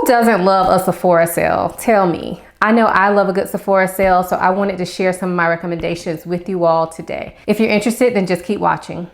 Who doesn't love a Sephora sale? Tell me. I know I love a good Sephora sale, so I wanted to share some of my recommendations with you all today. If you're interested, then just keep watching.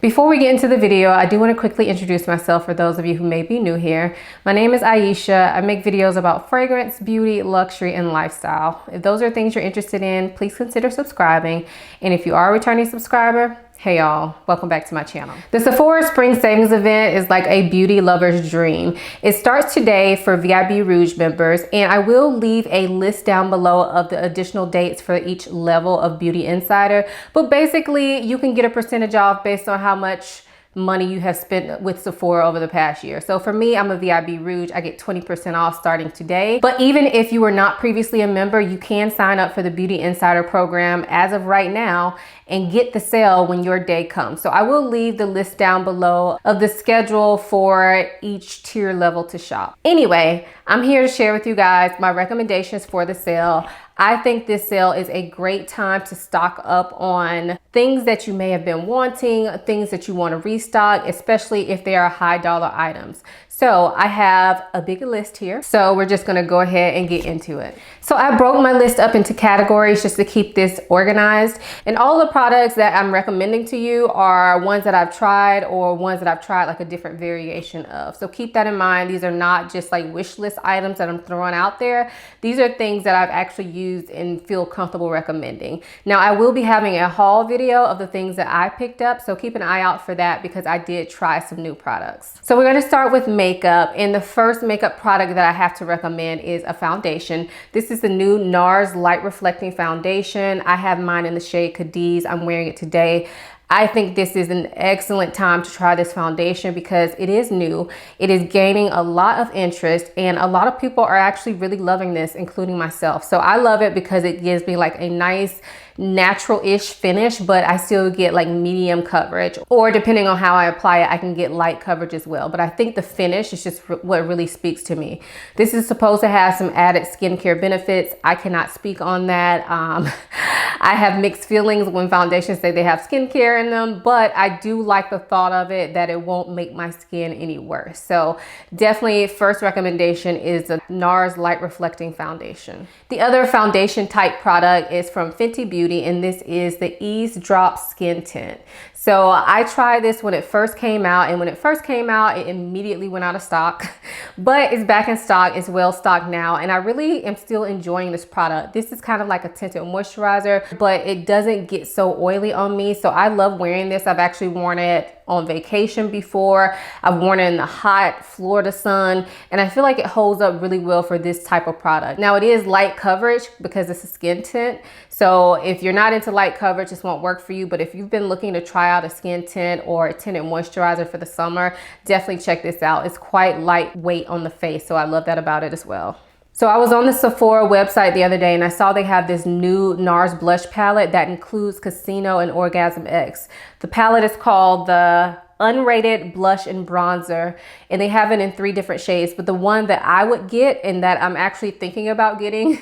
Before we get into the video, I do want to quickly introduce myself for those of you who may be new here. My name is Ayesha. I make videos about fragrance, beauty, luxury, and lifestyle. If those are things you're interested in, please consider subscribing. And if you are a returning subscriber, hey y'all, welcome back to my channel. The Sephora Spring Savings event is like a beauty lover's dream. It starts today for VIP Rouge members, and I will leave a list down below of the additional dates for each level of Beauty Insider. But basically, you can get a percentage off based on how much money you have spent with Sephora over the past year. So for me, I'm a VIP Rouge. I get 20% off starting today. But even if you were not previously a member, you can sign up for the Beauty Insider program as of right now and get the sale when your day comes. So I will leave the list down below of the schedule for each tier level to shop. Anyway, I'm here to share with you guys my recommendations for the sale. I think this sale is a great time to stock up on things that you may have been wanting, things that you want to restock, especially if they are high dollar items. So I have a big list here. So we're just gonna go ahead and get into it. So I broke my list up into categories just to keep this organized. And all the products that I'm recommending to you are ones that I've tried or ones that I've tried like a different variation of. So keep that in mind. These are not just like wish list items that I'm throwing out there. These are things that I've actually used and feel comfortable recommending. Now I will be having a haul video of the things that I picked up. So keep an eye out for that because I did try some new products. So we're gonna start with makeup, and the first makeup product that I have to recommend is a foundation. This is the new NARS Light Reflecting Foundation. I have mine in the shade Cadiz. I'm wearing it today. I think this is an excellent time to try this foundation because it is new. It is gaining a lot of interest and a lot of people are actually really loving this, including myself. So I love it because it gives me like a nice natural-ish finish, but I still get like medium coverage, or depending on how I apply it, I can get light coverage as well. But I think the finish is just what really speaks to me. This is supposed to have some added skincare benefits. I cannot speak on that. I have mixed feelings when foundations say they have skincare in them, but I do like the thought of it that it won't make my skin any worse. So definitely first recommendation is the NARS Light Reflecting Foundation. The other foundation type product is from Fenty Beauty, and this is the Ease Drop Skin Tint. So I tried this when it first came out, and when it first came out, it immediately went out of stock, but it's back in stock. It's well stocked now, and I really am still enjoying this product. This is kind of like a tinted moisturizer, but it doesn't get so oily on me. So I love wearing this. I've actually worn it on vacation before. I've worn it in the hot Florida sun, and I feel like it holds up really well for this type of product. Now it is light coverage because it's a skin tint. So if you're not into light coverage, this won't work for you. But if you've been looking to try out a skin tint or a tinted moisturizer for the summer, definitely check this out. It's quite lightweight on the face, so I love that about it as well. So I was on the Sephora website the other day and I saw they have this new NARS blush palette that includes Casino and Orgasm X. The palette is called the Unrated Blush and Bronzer, and they have it in 3 different shades, but the one that I would get and that I'm actually thinking about getting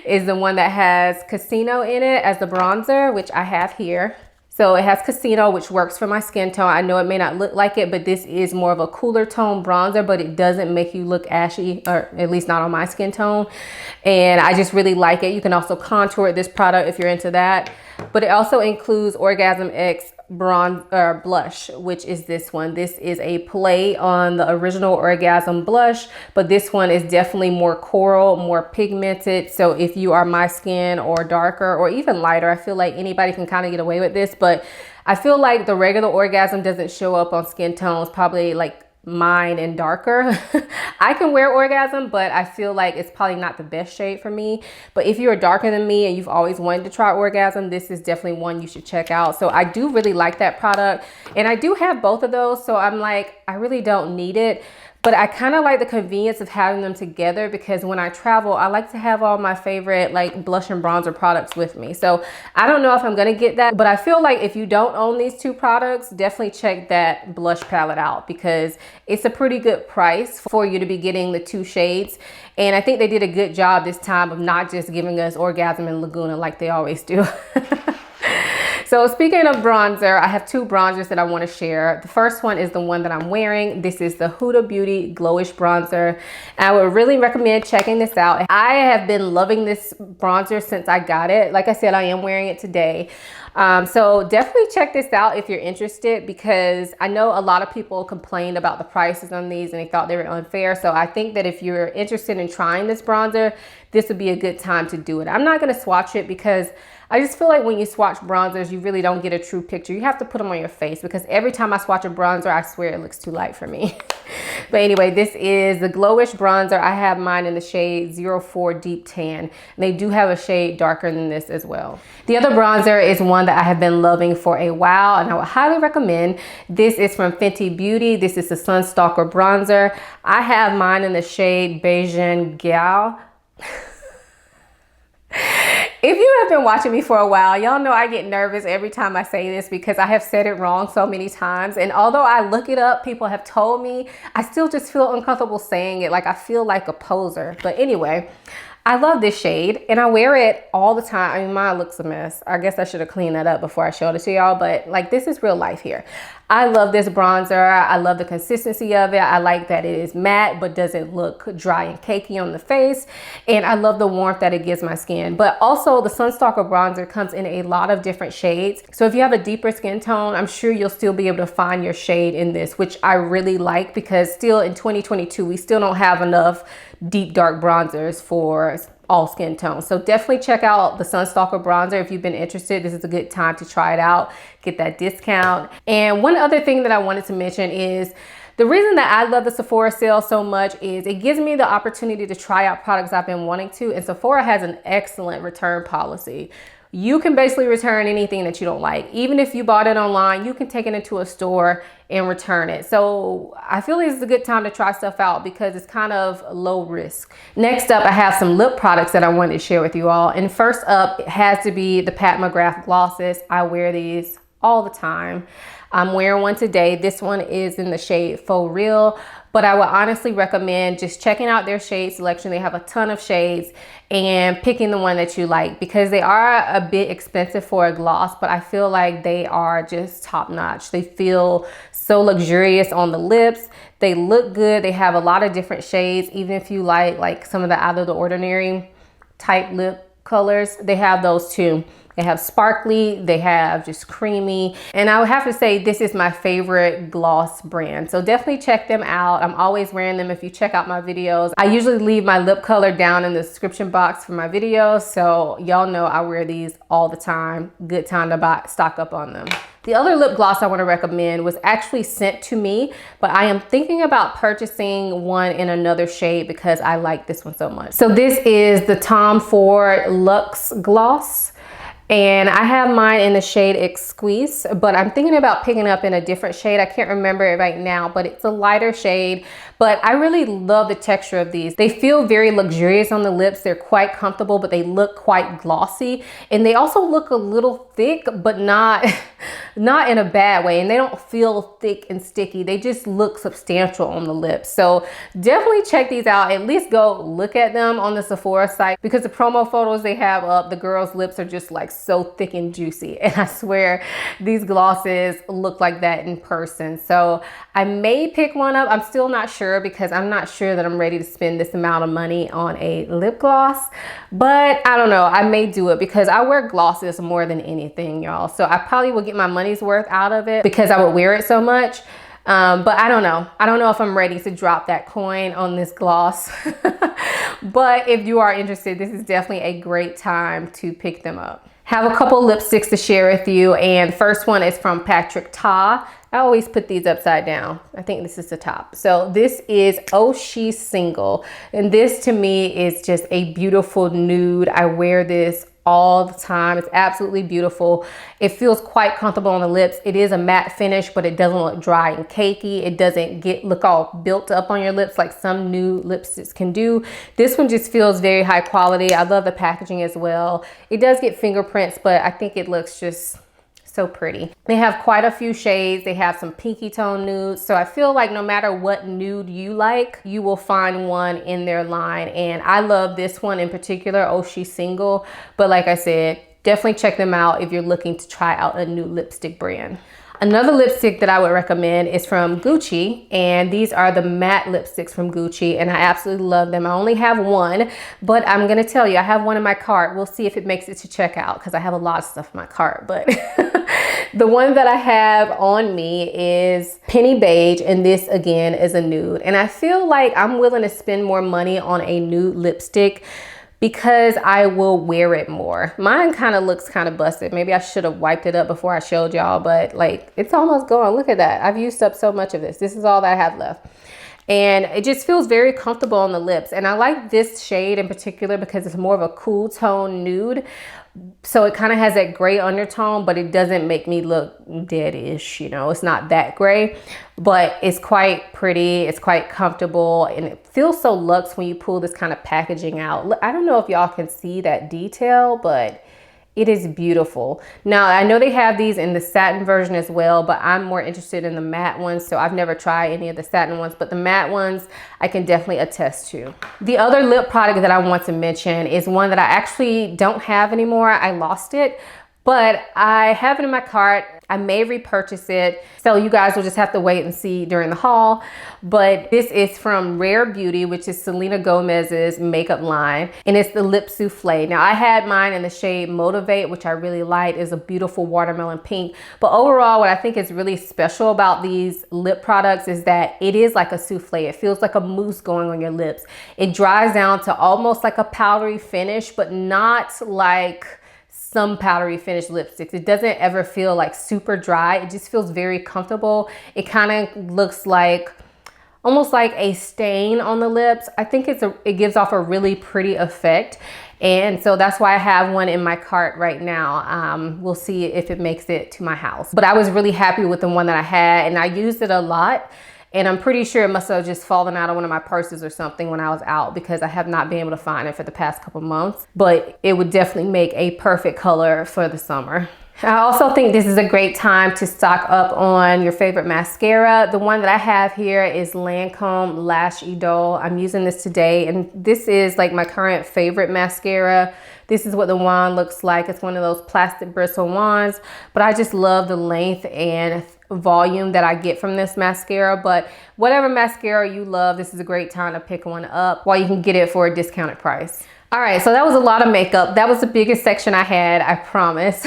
is the one that has Casino in it as the bronzer, which I have here. So it has Casino, which works for my skin tone. I know it may not look like it, but this is more of a cooler tone bronzer, but it doesn't make you look ashy, or at least not on my skin tone. And I just really like it. You can also contour this product if you're into that. But it also includes Orgasm X blush, which is this one. This is a play on the original Orgasm blush, but this one is definitely more coral, more pigmented. So if you are my skin or darker or even lighter, I feel like anybody can kind of get away with this, but I feel like the regular Orgasm doesn't show up on skin tones, probably like mine and darker. I can wear Orgasm, but I feel like it's probably not the best shade for me. But if you're darker than me and you've always wanted to try Orgasm, this is definitely one you should check out. So I do really like that product, and I do have both of those. So I'm like, I really don't need it. but I kind of like the convenience of having them together because when I travel, I like to have all my favorite like blush and bronzer products with me. So I don't know if I'm gonna get that, but I feel like if you don't own these two products, definitely check that blush palette out because it's a pretty good price for you to be getting the two shades. And I think they did a good job this time of not just giving us Orgasm and Laguna like they always do. So speaking of bronzer, I have two bronzers that I want to share. The first one is the one that I'm wearing. This is the Huda Beauty Glowish Bronzer. I would really recommend checking this out. I have been loving this bronzer since I got it. Like I said, I am wearing it today. So definitely check this out if you're interested because I know a lot of people complained about the prices on these and they thought they were unfair. So I think that if you're interested in trying this bronzer, this would be a good time to do it. I'm not going to swatch it because I just feel like when you swatch bronzers, you really don't get a true picture. You have to put them on your face because every time I swatch a bronzer, I swear it looks too light for me. But anyway, this is the Glowish Bronzer. I have mine in the shade 04 Deep Tan. And they do have a shade darker than this as well. The other bronzer is one that I have been loving for a while and I would highly recommend. This is from Fenty Beauty. This is the Sunstalker Bronzer. I have mine in the shade Beijing Gal. If you have been watching me for a while, y'all know I get nervous every time I say this because I have said it wrong so many times. And although I look it up, people have told me, I still just feel uncomfortable saying it. Like I feel like a poser. But anyway, I love this shade and I wear it all the time. I mean, mine looks a mess. I guess I should have cleaned that up before I showed it to y'all, but like this is real life here. I love this bronzer. I love the consistency of it. I like that it is matte, but doesn't look dry and cakey on the face. And I love the warmth that it gives my skin. But also the Sunstalker bronzer comes in a lot of different shades. So if you have a deeper skin tone, I'm sure you'll still be able to find your shade in this, which I really like because still in 2022, we still don't have enough deep dark bronzers for all skin tones. So definitely check out the Sunstalker bronzer if you've been interested. This is a good time to try it out, get that discount. And one other thing that I wanted to mention is the reason that I love the Sephora sale so much is it gives me the opportunity to try out products I've been wanting to, and Sephora has an excellent return policy. You can basically return anything that you don't like. Even if you bought it online, you can take it into a store and return it. So I feel this is a good time to try stuff out because it's kind of low risk. Next up, I have some lip products that I wanted to share with you all. And first up, it has to be the Pat McGrath glosses. I wear these all the time. I'm wearing one today. This one is in the shade Faux Real, but I would honestly recommend just checking out their shade selection. They have a ton of shades and picking the one that you like because they are a bit expensive for a gloss, but I feel like they are just top notch. They feel so luxurious on the lips. They look good. They have a lot of different shades. Even if you like some of the out of the ordinary type lip colors, they have those too. They have sparkly, they have just creamy. And I would have to say this is my favorite gloss brand. So definitely check them out. I'm always wearing them if you check out my videos. I usually leave my lip color down in the description box for my videos. So y'all know I wear these all the time. Good time to stock up on them. The other lip gloss I want to recommend was actually sent to me, but I am thinking about purchasing one in another shade because I like this one so much. So this is the Tom Ford Luxe Gloss. And I have mine in the shade Exquise, but I'm thinking about picking up in a different shade. I can't remember it right now, but it's a lighter shade. But I really love the texture of these. They feel very luxurious on the lips. They're quite comfortable, but they look quite glossy. And they also look a little thick, but not in a bad way. And they don't feel thick and sticky. They just look substantial on the lips. So definitely check these out. At least go look at them on the Sephora site because the promo photos they have up, the girls' lips are just like so thick and juicy. And I swear these glosses look like that in person. So I may pick one up. I'm still not sure because I'm not sure that I'm ready to spend this amount of money on a lip gloss, but I don't know. I may do it because I wear glosses more than anything, y'all. So I probably will get my money's worth out of it because I would wear it so much. But I don't know. I don't know if I'm ready to drop that coin on this gloss. But if you are interested, this is definitely a great time to pick them up. Have a couple lipsticks to share with you. And first one is from Patrick Ta. I always put these upside down. I think this is the top. So this is Oh She's Single. And this to me is just a beautiful nude. I wear this all the time. It's absolutely beautiful. It feels quite comfortable on the lips. It is a matte finish, but it doesn't look dry and cakey. It doesn't look all built up on your lips like some new lipsticks can do. This one just feels very high quality. I love the packaging as well. It does get fingerprints, but I think it looks just so pretty. They have quite a few shades. They have some pinky tone nudes. So I feel like no matter what nude you like, you will find one in their line. And I love this one in particular. Oh, she's single. But like I said, definitely check them out if you're looking to try out a new lipstick brand. Another lipstick that I would recommend is from Gucci, and these are the matte lipsticks from Gucci, and I absolutely love them. I only have one, but I'm gonna tell you, I have one in my cart. We'll see if it makes it to checkout because I have a lot of stuff in my cart, but the one that I have on me is Penny Beige, and this again is a nude. And I feel like I'm willing to spend more money on a nude lipstick because I will wear it more. Mine kind of looks kind of busted. Maybe I should have wiped it up before I showed y'all, but like it's almost gone. Look at that. I've used up so much of this. This is all that I have left. And it just feels very comfortable on the lips. And I like this shade in particular because it's more of a cool tone nude. So it kind of has that gray undertone, but it doesn't make me look dead-ish, you know, it's not that gray, but it's quite pretty, it's quite comfortable, and it feels so luxe when you pull this kind of packaging out. I don't know if y'all can see that detail, but it is beautiful. Now, I know they have these in the satin version as well, but I'm more interested in the matte ones. So I've never tried any of the satin ones, but the matte ones I can definitely attest to. The other lip product that I want to mention is one that I actually don't have anymore. I lost it, but I have it in my cart. I may repurchase it. So you guys will just have to wait and see during the haul. But this is from Rare Beauty, which is Selena Gomez's makeup line. And it's the Lip Souffle. Now I had mine in the shade Motivate, which I really like. It's a beautiful watermelon pink. But overall, what I think is really special about these lip products is that it is like a souffle. It feels like a mousse going on your lips. It dries down to almost like a powdery finish, but not like some powdery finish lipsticks. It doesn't ever feel like super dry. It just feels very comfortable. It kind of looks like almost like a stain on the lips. I think it gives off a really pretty effect. And so that's why I have one in my cart right now. We'll see if it makes it to my house. But I was really happy with the one that I had, and I used it a lot. And I'm pretty sure it must have just fallen out of one of my purses or something when I was out, because I have not been able to find it for the past couple months. But it would definitely make a perfect color for the summer. I also think this is a great time to stock up on your favorite mascara. The one that I have here is Lancome Lash Idole. I'm using this today, and this is like my current favorite mascara. This is what the wand looks like. It's one of those plastic bristle wands, but I just love the length and volume that I get from this mascara. But whatever mascara you love, this is a great time to pick one up while you can get it for a discounted price. All right, so that was a lot of makeup. That was the biggest section I had, I promise.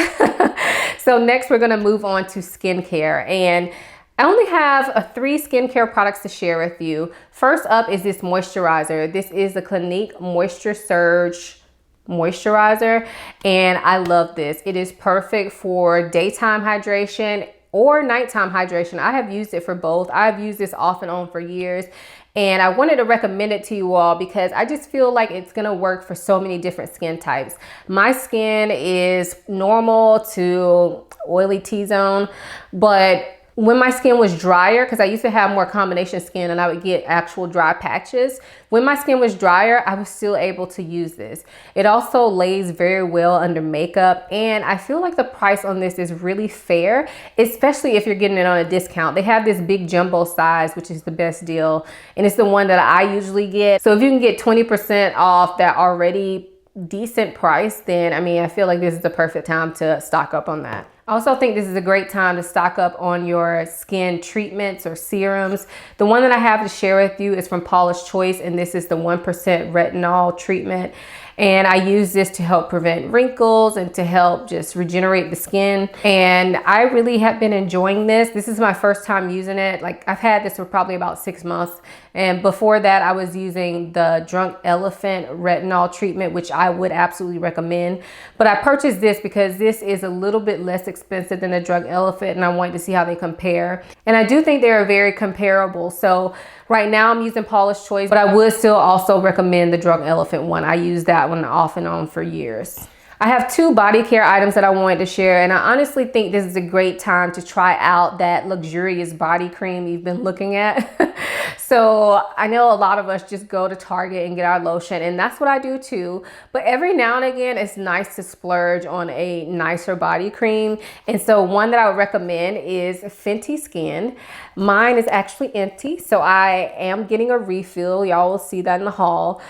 So next we're gonna move on to skincare, and I only have 3 skincare products to share with you. First up is this moisturizer. This is the Clinique Moisture Surge moisturizer, and I love this. It is perfect for daytime hydration or nighttime hydration. I have used it for both. I've used this off and on for years, and I wanted to recommend it to you all because I just feel like it's gonna work for so many different skin types. My skin is normal to oily T-zone, but when my skin was drier, because I used to have more combination skin and I would get actual dry patches. When my skin was drier, I was still able to use this. It also lays very well under makeup, and I feel like the price on this is really fair, especially if you're getting it on a discount. They have this big jumbo size, which is the best deal, and it's the one that I usually get. So if you can get 20% off that already decent price, then I mean, I feel like this is the perfect time to stock up on that. I also think this is a great time to stock up on your skin treatments or serums. The one that I have to share with you is from Paula's Choice, and this is the 1% retinol treatment. And I use this to help prevent wrinkles and to help just regenerate the skin. And I really have been enjoying this. This is my first time using it. Like, I've had this for probably about 6 months. And before that, I was using the Drunk Elephant retinol treatment, which I would absolutely recommend. But I purchased this because this is a little bit less expensive than the Drunk Elephant, and I wanted to see how they compare. And I do think they're very comparable. So right now I'm using Paula's Choice, but I would still also recommend the Drunk Elephant one. I use that one off and on for years. I have two body care items that I wanted to share, and I honestly think this is a great time to try out that luxurious body cream you've been looking at. So I know a lot of us just go to Target and get our lotion, and that's what I do too. But every now and again, it's nice to splurge on a nicer body cream. And so one that I would recommend is Fenty Skin. Mine is actually empty, so I am getting a refill. Y'all will see that in the haul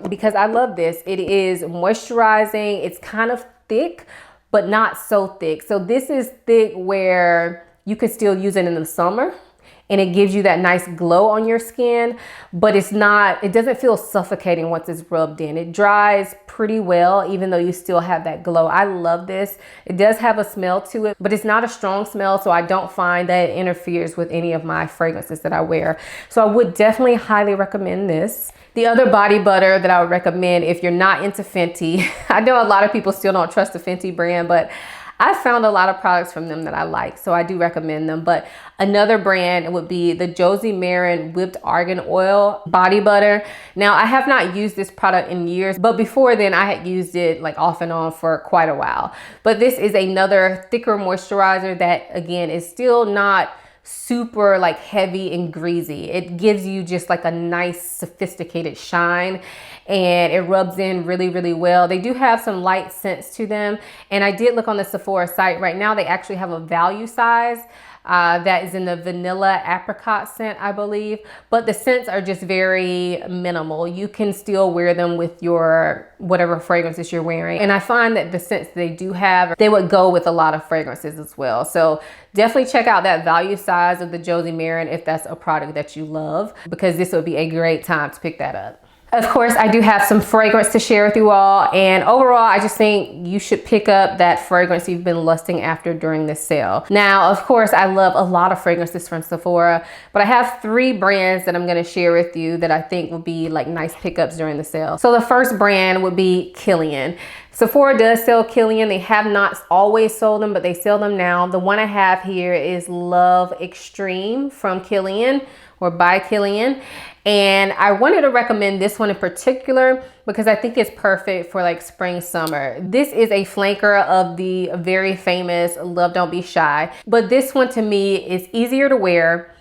because I love this. It is moisturizing. It's kind of thick, but not so thick. So this is thick where you could still use it in the summer, and it gives you that nice glow on your skin, but it doesn't feel suffocating once it's rubbed in. It dries pretty well, even though you still have that glow. I love this. It does have a smell to it, but it's not a strong smell, so I don't find that it interferes with any of my fragrances that I wear. So I would definitely highly recommend this. The other body butter that I would recommend if you're not into Fenty, I know a lot of people still don't trust the Fenty brand, but I found a lot of products from them that I like, so I do recommend them. But another brand would be the Josie Maran Whipped Argan Oil Body Butter. Now, I have not used this product in years, but before then I had used it like off and on for quite a while. But this is another thicker moisturizer that, again, is still not super like heavy and greasy. It gives you just like a nice sophisticated shine, and it rubs in really, really well. They do have some light scents to them, and I did look on the Sephora site. Right now they actually have a value size that is in the vanilla apricot scent, I believe, but the scents are just very minimal. You can still wear them with your whatever fragrances you're wearing, and I find that the scents they do have, they would go with a lot of fragrances as well. So definitely check out that value size of the Josie Maran if that's a product that you love, because this would be a great time to pick that up. Of course, I do have some fragrance to share with you all, and overall, I just think you should pick up that fragrance you've been lusting after during this sale. Now, of course, I love a lot of fragrances from Sephora, but I have 3 brands that I'm going to share with you that I think will be like nice pickups during the sale. So the first brand would be Kilian. Sephora does sell Kilian. They have not always sold them, but they sell them now. The one I have here is Love Extreme from Kilian, or by Kilian. And I wanted to recommend this one in particular because I think it's perfect for like spring, summer. This is a flanker of the very famous Love Don't Be Shy. But this one to me is easier to wear.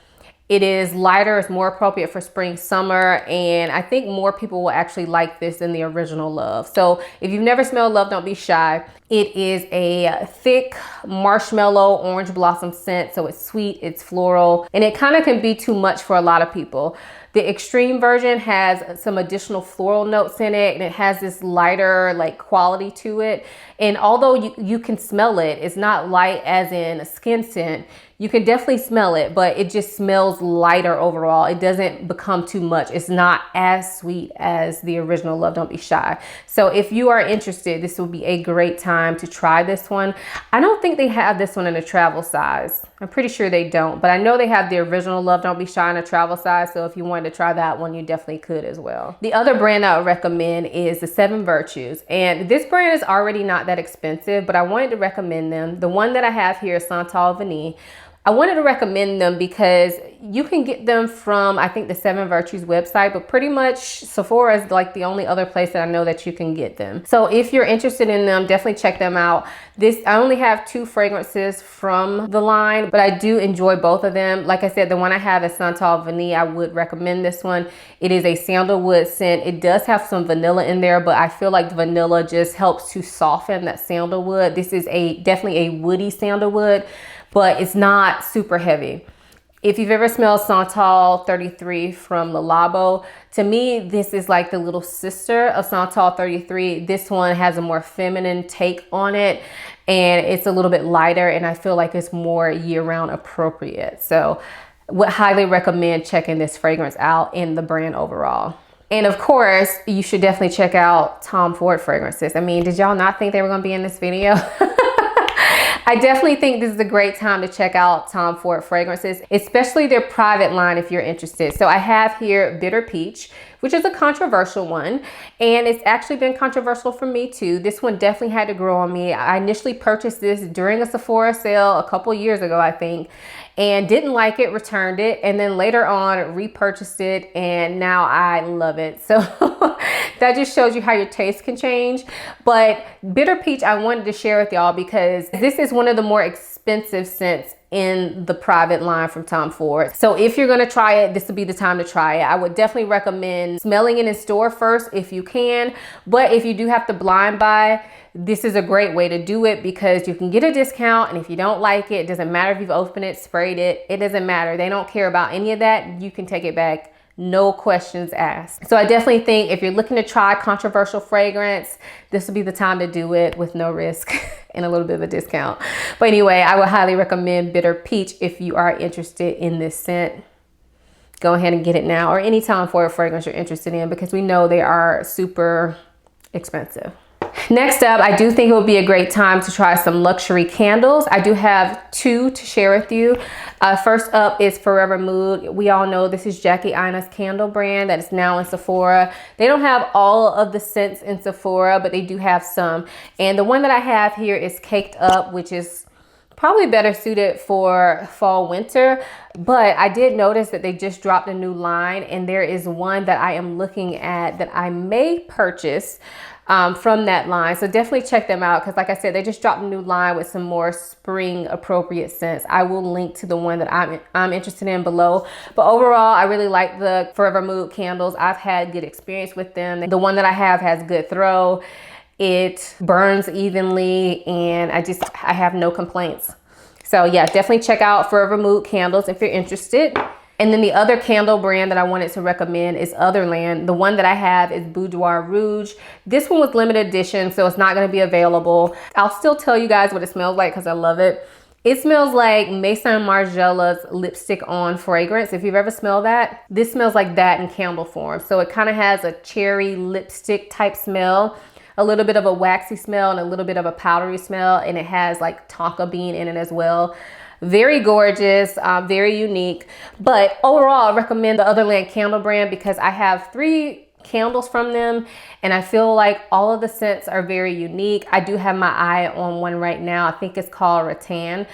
It is lighter, it's more appropriate for spring, summer, and I think more people will actually like this than the original Love. So if you've never smelled Love Don't Be Shy, it is a thick marshmallow orange blossom scent. So it's sweet, it's floral, and it kind of can be too much for a lot of people. The extreme version has some additional floral notes in it, and it has this lighter like quality to it. And although you can smell it, it's not light as in a skin scent. You can definitely smell it, but it just smells lighter overall. It doesn't become too much. It's not as sweet as the original Love Don't Be Shy. So if you are interested, this will be a great time to try this one. I don't think they have this one in a travel size. I'm pretty sure they don't, but I know they have the original Love Don't Be Shy in a travel size. So if you wanted to try that one, you definitely could as well. The other brand I would recommend is the 7 Virtues. And this brand is already not that expensive, but I wanted to recommend them. The one that I have here is Santal Vanille. I wanted to recommend them because you can get them from, I think, the 7 Virtues website, but pretty much Sephora is like the only other place that I know that you can get them. So if you're interested in them, definitely check them out. I only have 2 fragrances from the line, but I do enjoy both of them. Like I said, the one I have is Santal Vanille. I would recommend this one. It is a sandalwood scent. It does have some vanilla in there, but I feel like the vanilla just helps to soften that sandalwood. This is definitely a woody sandalwood, but it's not super heavy. If you've ever smelled Santal 33 from Le Labo, to me, this is like the little sister of Santal 33. This one has a more feminine take on it, and it's a little bit lighter, and I feel like it's more year-round appropriate. So would highly recommend checking this fragrance out in the brand overall. And of course, you should definitely check out Tom Ford fragrances. I mean, did y'all not think they were gonna be in this video? I definitely think this is a great time to check out Tom Ford fragrances, especially their private line if you're interested. So I have here Bitter Peach, which is a controversial one. And it's actually been controversial for me too. This one definitely had to grow on me. I initially purchased this during a Sephora sale a couple years ago, I think, and didn't like it, returned it, and then later on repurchased it, and now I love it. So that just shows you how your taste can change. But Bitter Peach, I wanted to share with y'all because this is one of the more expensive scents in the private line from Tom Ford. So if you're gonna try it, this would be the time to try it. I would definitely recommend smelling it in store first if you can. But if you do have to blind buy, this is a great way to do it because you can get a discount, and if you don't like it, it doesn't matter if you've opened it, sprayed it, it doesn't matter. They don't care about any of that. You can take it back, no questions asked. So I definitely think if you're looking to try controversial fragrance, this would be the time to do it with no risk and a little bit of a discount. But anyway, I would highly recommend Bitter Peach if you are interested in this scent. Go ahead and get it now, or any Tom Ford fragrance you're interested in, because we know they are super expensive. Next up, I do think it would be a great time to try some luxury candles. I do have two to share with you. First up is Forever Mood. We all know this is Jackie Aina's candle brand that is now in Sephora. They don't have all of the scents in Sephora, but they do have some. And the one that I have here is Caked Up, which is probably better suited for fall winter. But I did notice that they just dropped a new line, and there is one that I am looking at that I may purchase from that line. So definitely check them out, because like I said, they just dropped a new line with some more spring appropriate scents. I will link to the one that I'm interested in below. But overall, I really like the Forever Mood candles. I've had good experience with them. The one that I have has good throw. It burns evenly, and I have no complaints. So yeah, definitely check out Forever Mood candles if you're interested. And then the other candle brand that I wanted to recommend is Otherland. The one that I have is Boudoir Rouge. This one was limited edition, so it's not going to be available. I'll still tell you guys what it smells like because I love it. It smells like Maison Margiela's lipstick on fragrance. If you've ever smelled that, this smells like that in candle form. So it kind of has a cherry lipstick type smell, a little bit of a waxy smell, and a little bit of a powdery smell. And it has like tonka bean in it as well. Very gorgeous, very unique. But overall, I recommend the Otherland candle brand because I have 3 candles from them, and I feel like all of the scents are very unique. I do have my eye on one right now. I think it's called Rattan.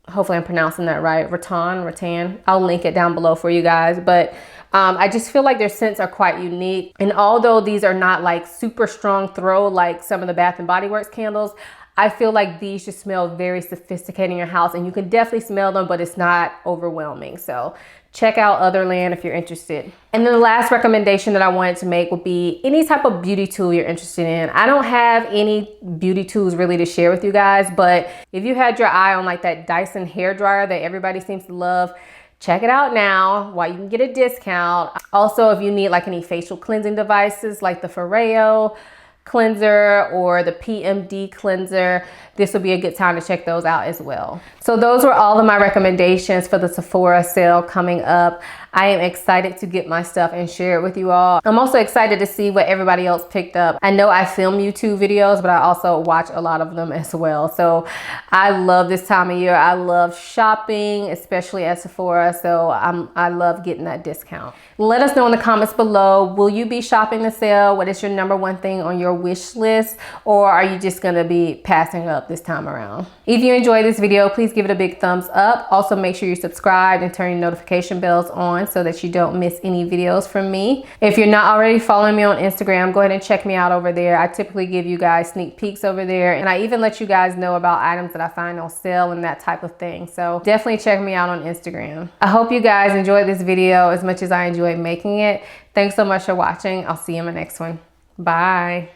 Hopefully I'm pronouncing that right. Rattan. I'll link it down below for you guys. But I just feel like their scents are quite unique. And although these are not like super strong throw like some of the Bath & Body Works candles, I feel like these just smell very sophisticated in your house, and you can definitely smell them, but it's not overwhelming. So check out Otherland if you're interested. And then the last recommendation that I wanted to make would be any type of beauty tool you're interested in. I don't have any beauty tools really to share with you guys, but if you had your eye on like that Dyson hair dryer that everybody seems to love, check it out now while you can get a discount. Also, if you need like any facial cleansing devices like the Foreo cleanser or the PMD cleanser, this would be a good time to check those out as well. So those were all of my recommendations for the Sephora sale coming up. I am excited to get my stuff and share it with you all. I'm also excited to see what everybody else picked up. I know I film YouTube videos, but I also watch a lot of them as well. So I love this time of year. I love shopping, especially at Sephora. So I love getting that discount. Let us know in the comments below, will you be shopping the sale? What is your #1 thing on your wish list? Or are you just gonna be passing up this time around? If you enjoyed this video, please give it a big thumbs up. Also make sure you're subscribed and turn your notification bells on so that you don't miss any videos from me. If you're not already following me on Instagram, go ahead and check me out over there. I typically give you guys sneak peeks over there, and I even let you guys know about items that I find on sale and that type of thing. So definitely check me out on Instagram. I hope you guys enjoyed this video as much as I enjoyed making it. Thanks so much for watching. I'll see you in my next one. Bye.